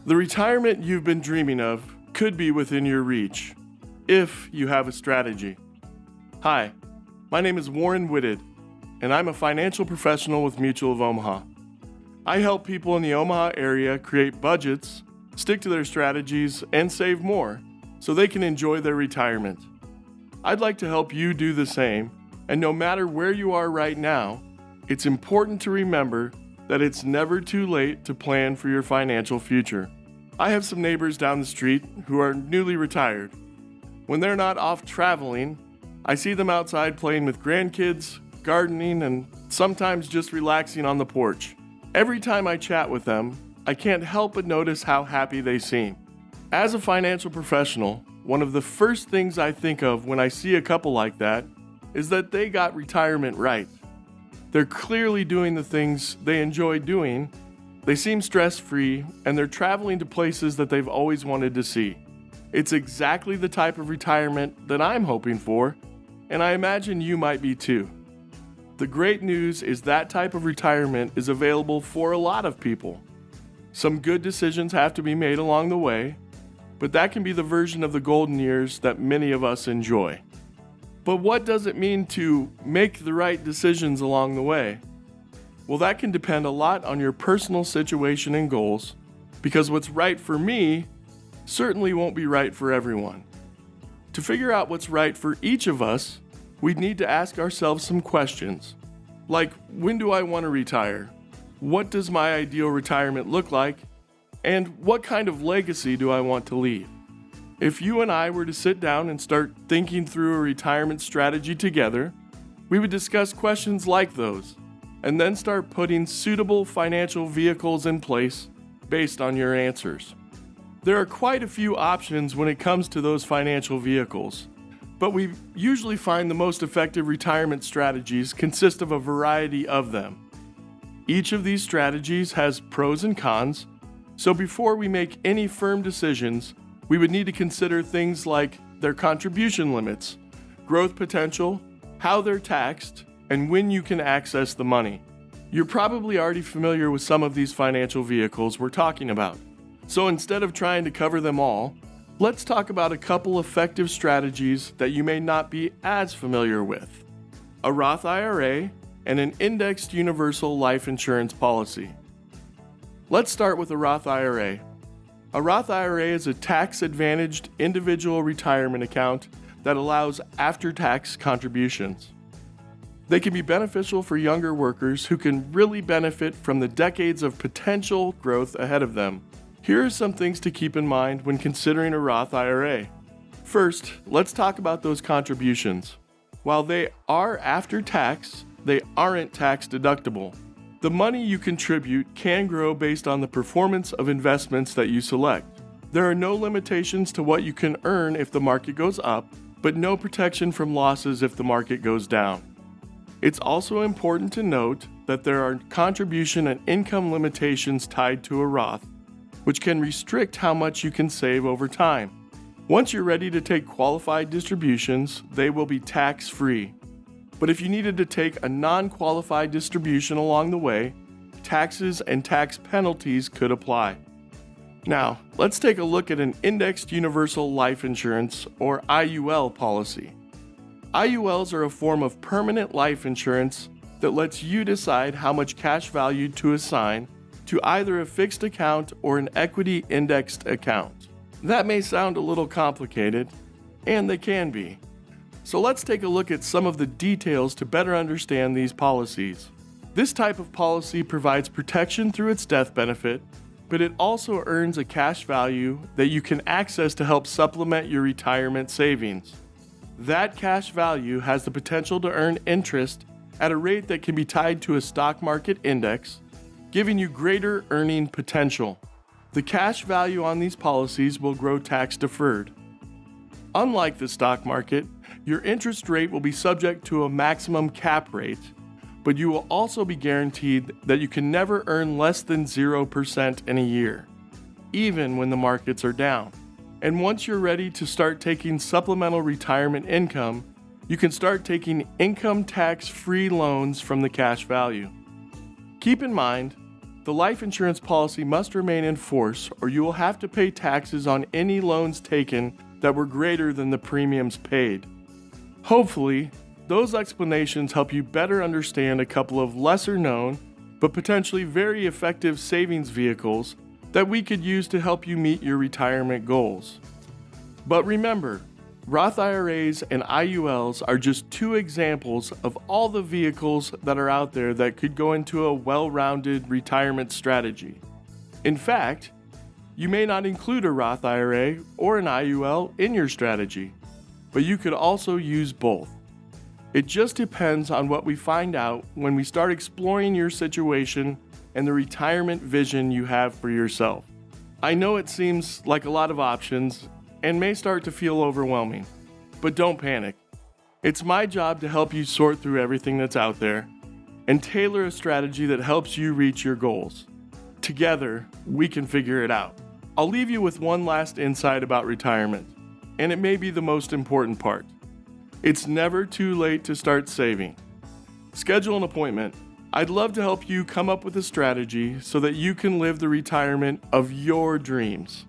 The retirement you've been dreaming of could be within your reach, if you have a strategy. Hi, my name is Warren Whitted, and I'm a financial professional with Mutual of Omaha. I help people in the Omaha area create budgets, stick to their strategies, and save more so they can enjoy their retirement. I'd like to help you do the same, and no matter where you are right now, it's important to remember that it's never too late to plan for your financial future. I have some neighbors down the street who are newly retired. When they're not off traveling, I see them outside playing with grandkids, gardening, and sometimes just relaxing on the porch. Every time I chat with them, I can't help but notice how happy they seem. As a financial professional, one of the first things I think of when I see a couple like that is that they got retirement right. They're clearly doing the things they enjoy doing, they seem stress-free, and they're traveling to places that they've always wanted to see. It's exactly the type of retirement that I'm hoping for, and I imagine you might be too. The great news is that type of retirement is available for a lot of people. Some good decisions have to be made along the way, but that can be the version of the golden years that many of us enjoy. But what does it mean to make the right decisions along the way? Well, that can depend a lot on your personal situation and goals, because what's right for me certainly won't be right for everyone. To figure out what's right for each of us, we'd need to ask ourselves some questions, like when do I want to retire? What does my ideal retirement look like? And what kind of legacy do I want to leave? If you and I were to sit down and start thinking through a retirement strategy together, we would discuss questions like those, and then start putting suitable financial vehicles in place based on your answers. There are quite a few options when it comes to those financial vehicles, but we usually find the most effective retirement strategies consist of a variety of them. Each of these strategies has pros and cons, so before we make any firm decisions, we would need to consider things like their contribution limits, growth potential, how they're taxed, and when you can access the money. You're probably already familiar with some of these financial vehicles we're talking about. So instead of trying to cover them all, let's talk about a couple effective strategies that you may not be as familiar with: a Roth IRA and an indexed universal life insurance policy. Let's start with a Roth IRA. A Roth IRA is a tax-advantaged individual retirement account that allows after-tax contributions. They can be beneficial for younger workers who can really benefit from the decades of potential growth ahead of them. Here are some things to keep in mind when considering a Roth IRA. First, let's talk about those contributions. While they are after tax, they aren't tax deductible. The money you contribute can grow based on the performance of investments that you select. There are no limitations to what you can earn if the market goes up, but no protection from losses if the market goes down. It's also important to note that there are contribution and income limitations tied to a Roth, which can restrict how much you can save over time. Once you're ready to take qualified distributions, they will be tax-free. But if you needed to take a non-qualified distribution along the way, taxes and tax penalties could apply. Now, let's take a look at an indexed universal life insurance, or IUL policy. IULs are a form of permanent life insurance that lets you decide how much cash value to assign to either a fixed account or an equity indexed account. That may sound a little complicated, and they can be. So let's take a look at some of the details to better understand these policies. This type of policy provides protection through its death benefit, but it also earns a cash value that you can access to help supplement your retirement savings. That cash value has the potential to earn interest at a rate that can be tied to a stock market index, giving you greater earning potential. The cash value on these policies will grow tax deferred. Unlike the stock market, your interest rate will be subject to a maximum cap rate, but you will also be guaranteed that you can never earn less than 0% in a year, even when the markets are down. And once you're ready to start taking supplemental retirement income, you can start taking income tax-free loans from the cash value. Keep in mind, The life insurance policy must remain in force, or you will have to pay taxes on any loans taken that were greater than the premiums paid. Hopefully, those explanations help you better understand a couple of lesser known, but potentially very effective savings vehicles that we could use to help you meet your retirement goals. But remember, Roth IRAs and IULs are just two examples of all the vehicles that are out there that could go into a well-rounded retirement strategy. In fact, you may not include a Roth IRA or an IUL in your strategy, but you could also use both. It just depends on what we find out when we start exploring your situation and the retirement vision you have for yourself. I know it seems like a lot of options and may start to feel overwhelming, but don't panic. It's my job to help you sort through everything that's out there and tailor a strategy that helps you reach your goals. Together, we can figure it out. I'll leave you with one last insight about retirement, and it may be the most important part. It's never too late to start saving. Schedule an appointment. I'd love to help you come up with a strategy so that you can live the retirement of your dreams.